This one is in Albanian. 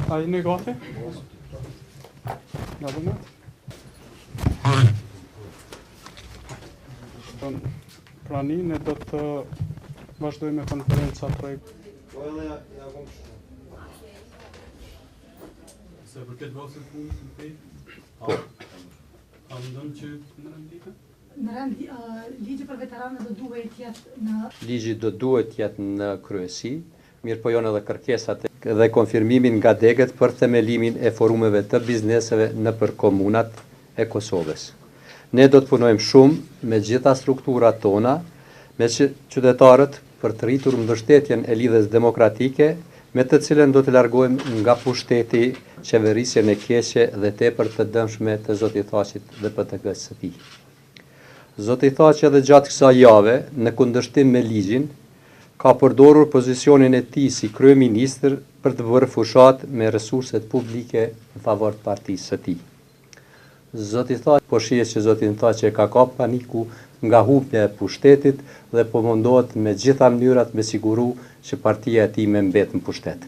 A jeni gati? Ja, do më. Praninë do të vazhdojmë me konferenca treg. Se për këtë vosit punës në fejtë? A mendon që në rendite? Në rend, ligji për veteranët do duhet jetë në... Ligji do duhet jetë në kryesi, mirë po janë edhe kërkesat dhe konfirmimin nga degët për themelimin e forumeve të bizneseve në për komunat e Kosovës. Ne do të punojmë shumë me gjitha strukturat tona, me qytetarët për të rritur mbështetjen e lidhjes demokratike, me të cilën do të largojmë nga pushteti, qeverisjen e keqe dhe tepër të dëmshme të Zoti Thaqit dhe PTK-s së tij. Zoti Thaqi edhe gjatë kësaj jave, në kundërshtim me ligjin, ka përdorur pozicionin e tij si kryeministër për të bërë fushat me resurset publike në favor të partisë së tij. Zoti Thaqi po shihet që Zoti Thaqi ka kap paniku nga humbja e pushtetit dhe po mundohet me gjitha mënyrat me siguru që partia e tij me mbet në pushtet.